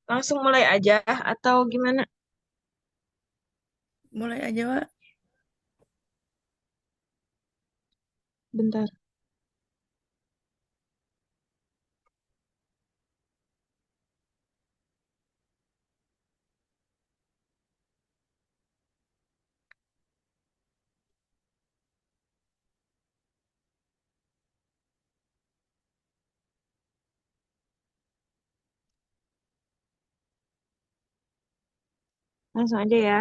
Langsung mulai aja atau gimana? Mulai aja, Wak. Bentar, langsung aja ya.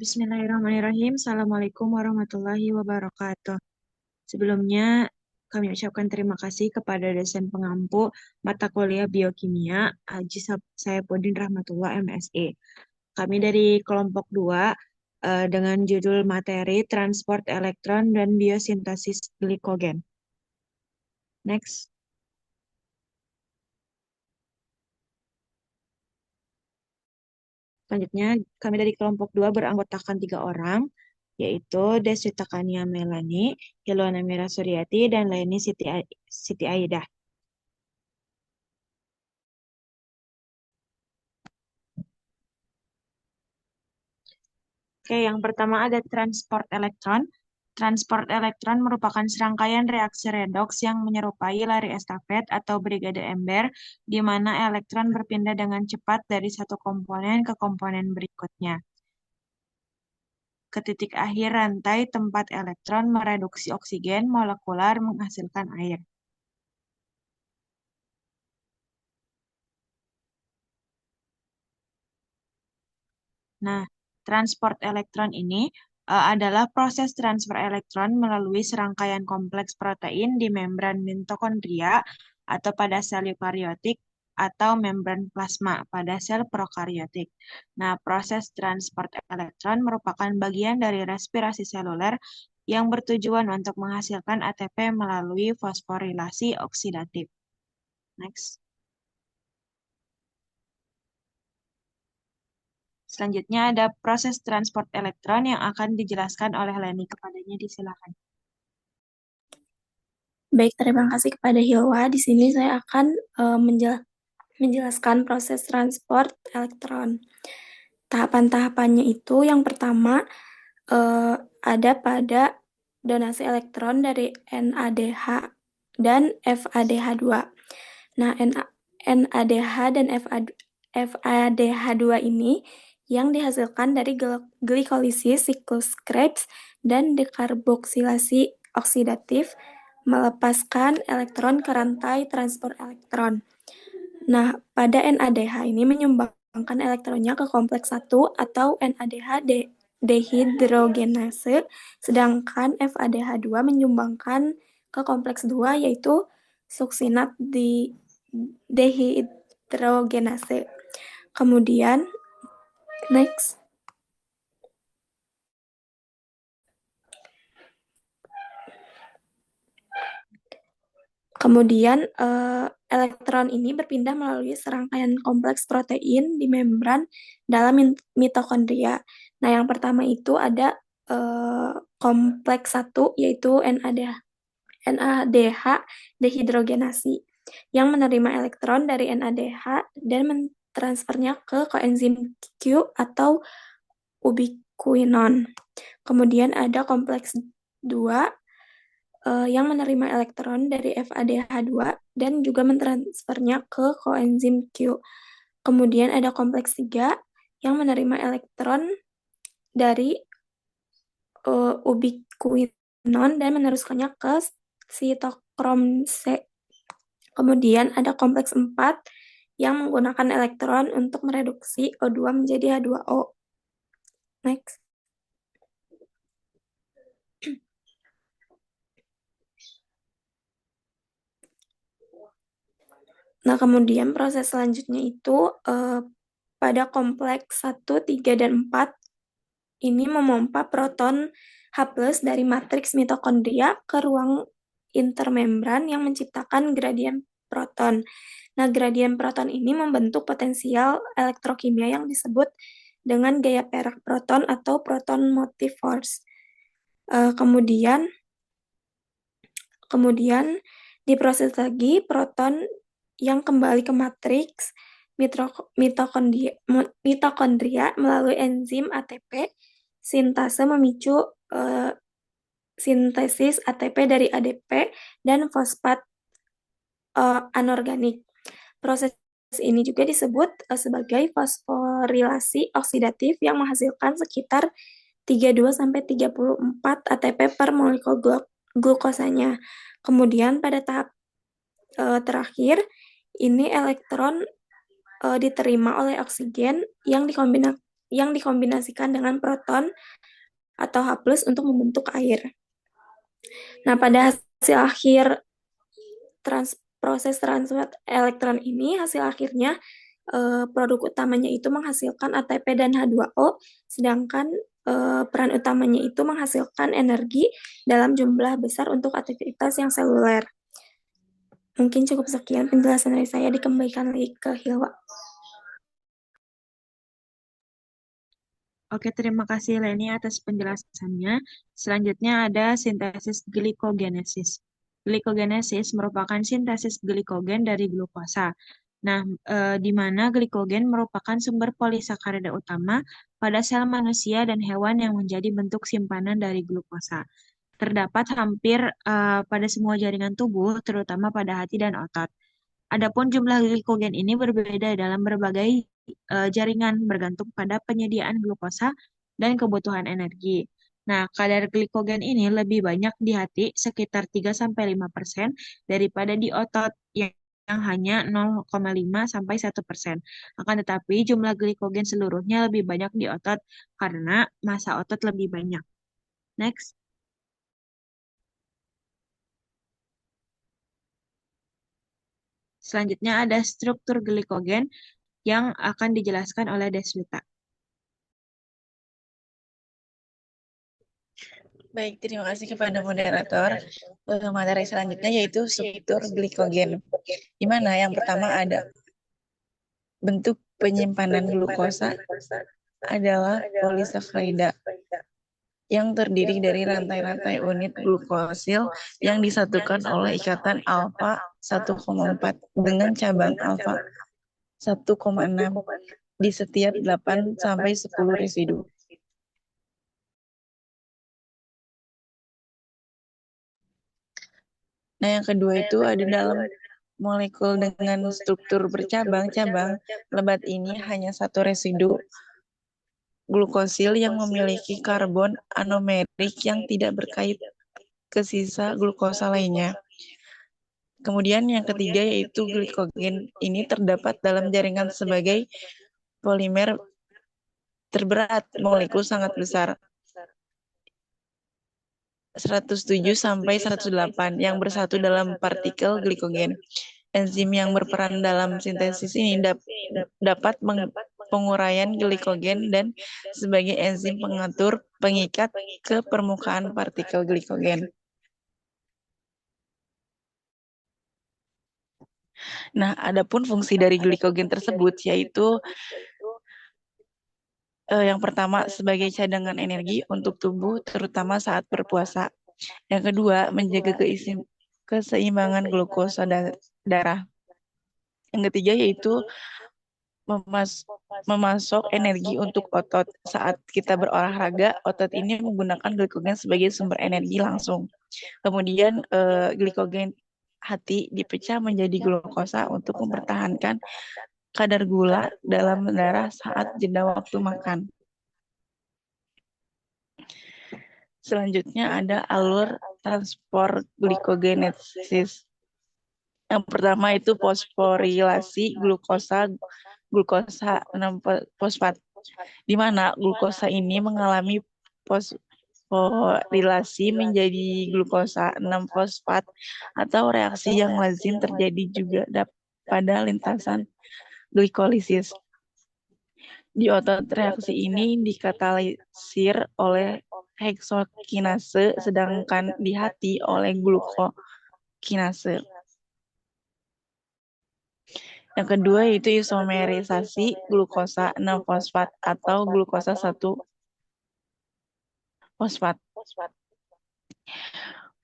Bismillahirrahmanirrahim. Assalamualaikum warahmatullahi wabarakatuh. Sebelumnya, kami ucapkan terima kasih kepada dosen pengampu mata kuliah Biokimia, Haji Saifuddin Rahmatullah MSE. Kami dari kelompok 2 dengan judul materi transport elektron dan biosintesis glikogen. Next. Selanjutnya, kami dari kelompok 2 beranggotakan 3 orang, yaitu Deswita Kania Melani, Ilona Mira Suryati, dan Leni Siti Aidah. Oke, yang pertama ada transport elektron. Transport elektron merupakan serangkaian reaksi redox yang menyerupai lari estafet atau brigade ember, di mana elektron berpindah dengan cepat dari satu komponen ke komponen berikutnya. Ke titik akhir rantai tempat elektron mereduksi oksigen molekular menghasilkan air. Nah, transport elektron ini adalah proses transfer elektron melalui serangkaian kompleks protein di membran mitokondria atau pada sel eukariotik atau membran plasma pada sel prokariotik. Nah, proses transport elektron merupakan bagian dari respirasi seluler yang bertujuan untuk menghasilkan ATP melalui fosforilasi oksidatif. Next. Selanjutnya ada proses transport elektron yang akan dijelaskan oleh Leni. Kepadanya disilakan. Baik, terima kasih kepada Hilwa. Di sini saya akan menjelaskan proses transport elektron. Tahapan-tahapannya itu yang pertama ada pada donasi elektron dari NADH dan FADH2. Nah, NADH dan FADH2 ini yang dihasilkan dari glikolisis siklus Krebs dan dekarboksilasi oksidatif melepaskan elektron ke rantai transport elektron. Nah, pada NADH ini menyumbangkan elektronnya ke kompleks 1 atau NADH dehidrogenase, sedangkan FADH2 menyumbangkan ke kompleks 2 yaitu suksinat di dehidrogenase. Kemudian, next. Kemudian elektron ini berpindah melalui serangkaian kompleks protein di membran dalam mitokondria. Nah, yang pertama itu ada kompleks 1 yaitu NADH dehidrogenasi yang menerima elektron dari NADH dan mentransfernya ke koenzim Q atau ubiquinon. Kemudian ada kompleks 2 yang menerima elektron dari FADH2 dan juga mentransfernya ke koenzim Q. Kemudian ada kompleks 3 yang menerima elektron dari ubiquinon dan meneruskannya ke sitokrom C. Kemudian ada kompleks 4 yang menggunakan elektron untuk mereduksi O2 menjadi H2O. Next. Nah, kemudian proses selanjutnya itu pada kompleks 1, 3, dan 4 ini memompa proton H+ dari matriks mitokondria ke ruang intermembran yang menciptakan gradien proton. Nah, gradien proton ini membentuk potensial elektrokimia yang disebut dengan gaya perak proton atau proton motive force. Kemudian diproses lagi proton yang kembali ke matriks mitokondria melalui enzim ATP. Sintase memicu eh, sintesis ATP dari ADP dan fosfat anorganik. Proses ini juga disebut sebagai fosforilasi oksidatif yang menghasilkan sekitar 32-34 ATP per molekul glukosanya. Kemudian pada tahap terakhir, ini elektron diterima oleh oksigen yang dikombinasikan dengan proton atau H+ untuk membentuk air. Nah, pada hasil akhir proses transfer elektron ini, hasil akhirnya produk utamanya itu menghasilkan ATP dan H2O, sedangkan peran utamanya itu menghasilkan energi dalam jumlah besar untuk aktivitas yang seluler. Mungkin cukup sekian penjelasan dari saya, dikembalikan lagi ke Hilwa. Oke, terima kasih Leni atas penjelasannya. Selanjutnya ada sintesis glikogenesis. Glikogenesis merupakan sintesis glikogen dari glukosa. Nah, di mana glikogen merupakan sumber polisakarida utama pada sel manusia dan hewan yang menjadi bentuk simpanan dari glukosa. Terdapat hampir pada semua jaringan tubuh, terutama pada hati dan otot. Adapun jumlah glikogen ini berbeda dalam berbagai jaringan bergantung pada penyediaan glukosa dan kebutuhan energi. Nah, kadar glikogen ini lebih banyak di hati sekitar 3-5% daripada di otot yang hanya 0,5-1%. Akan tetapi jumlah glikogen seluruhnya lebih banyak di otot karena massa otot lebih banyak. Next. Selanjutnya ada struktur glikogen yang akan dijelaskan oleh Deswita. Baik, terima kasih kepada moderator. Materi selanjutnya yaitu struktur glikogen. Di mana yang pertama ada bentuk penyimpanan glukosa adalah polisakarida yang terdiri dari rantai-rantai unit glukosil yang disatukan oleh ikatan alfa 1,4 dengan cabang alfa 1,6 di setiap 8 sampai 10 residu. Nah, yang kedua itu ada dalam molekul dengan struktur bercabang-cabang, lebat ini hanya satu residu glukosil yang memiliki karbon anomerik yang tidak berkait ke sisa glukosa lainnya. Kemudian yang ketiga yaitu glikogen ini terdapat dalam jaringan sebagai polimer terberat, molekul sangat besar. 107 sampai 108 yang bersatu dalam partikel glikogen. Enzim yang berperan dalam sintesis ini dapat penguraian glikogen dan sebagai enzim pengatur pengikat ke permukaan partikel glikogen. Nah, adapun fungsi dari glikogen tersebut yaitu yang pertama sebagai cadangan energi untuk tubuh terutama saat berpuasa. Yang kedua, menjaga keseimbangan glukosa darah. Yang ketiga yaitu memasok energi untuk otot. Saat kita berolahraga, otot ini menggunakan glikogen sebagai sumber energi langsung. Kemudian glikogen hati dipecah menjadi glukosa untuk mempertahankan kadar gula dalam darah saat jeda waktu makan. Selanjutnya ada alur transport glikogenesis. Yang pertama itu fosforilasi glukosa 6 fosfat, di mana glukosa ini mengalami fosforilasi menjadi glukosa 6 fosfat atau reaksi yang lazim terjadi juga pada lintasan glikolisis. Di otot reaksi ini dikatalisir oleh heksokinase, sedangkan di hati oleh glukokinase. Yang kedua yaitu isomerisasi glukosa 6 fosfat atau glukosa 1 fosfat.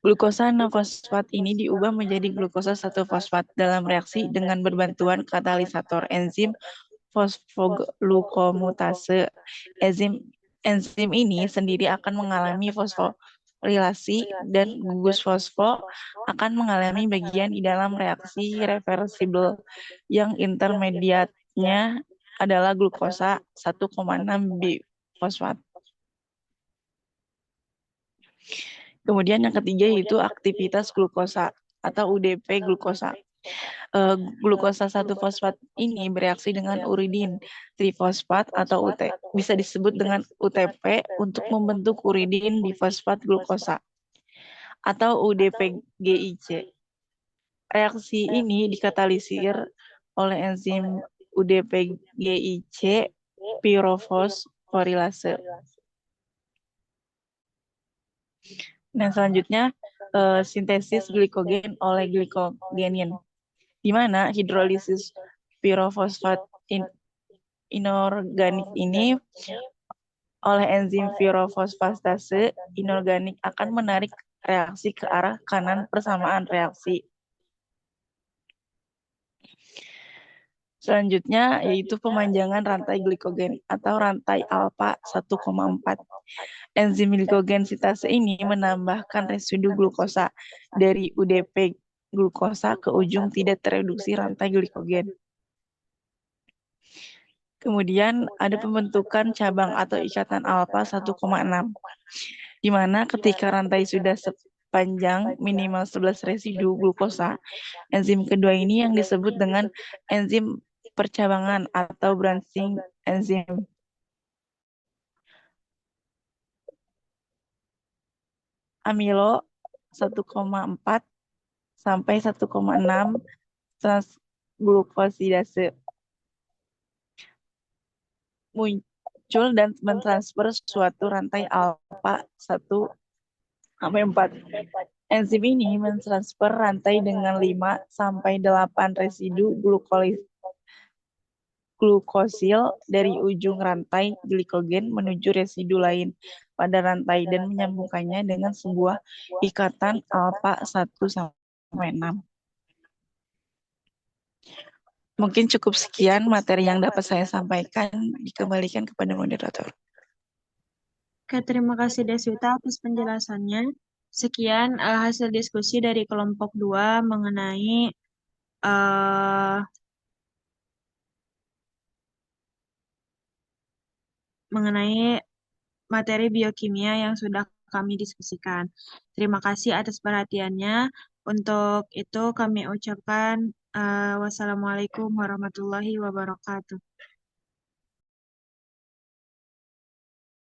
Glukosa 6-fosfat ini diubah menjadi glukosa 1-fosfat dalam reaksi dengan berbantuan katalisator enzim fosfoglukomutase. Enzim ini sendiri akan mengalami fosforilasi dan gugus fosfo akan mengalami bagian di dalam reaksi reversibel yang intermediatnya adalah glukosa 1,6 bifosfat. Kemudian yang ketiga yaitu aktivitas glukosa atau UDP glukosa. Glukosa 1-fosfat ini bereaksi dengan uridin trifosfat atau bisa disebut dengan UTP untuk membentuk uridin difosfat glukosa atau UDP-GIC. Reaksi ini dikatalisir oleh enzim UDP-GIC pirofosforilase. Nah, selanjutnya sintesis glikogen oleh glikogenin, di mana hidrolisis pirofosfat inorganik ini oleh enzim pirofosfatase inorganik akan menarik reaksi ke arah kanan persamaan reaksi. Selanjutnya yaitu pemanjangan rantai glikogen atau rantai alfa 1,4. Enzim glikogen sintase ini menambahkan residu glukosa dari UDP glukosa ke ujung tidak tereduksi rantai glikogen. Kemudian ada pembentukan cabang atau ikatan alfa 1,6, di mana ketika rantai sudah sepanjang minimal 11 residu glukosa, enzim kedua ini yang disebut dengan enzim percabangan atau branching enzim. Amilo 1,4 sampai 1,6 transglukosidase muncul dan mentransfer suatu rantai alfa 1 sampai 4. Enzim ini mentransfer rantai dengan 5 sampai 8 residu glukosil dari ujung rantai glikogen menuju residu lain pada rantai dan menyambungkannya dengan sebuah ikatan alfa 1 sampai 6. Mungkin cukup sekian materi yang dapat saya sampaikan, dikembalikan kepada moderator. Oke, terima kasih Deswita atas penjelasannya. Sekian hasil diskusi dari kelompok 2 mengenai materi biokimia yang sudah kami diskusikan. Terima kasih atas perhatiannya. Untuk itu kami ucapkan wassalamualaikum warahmatullahi wabarakatuh.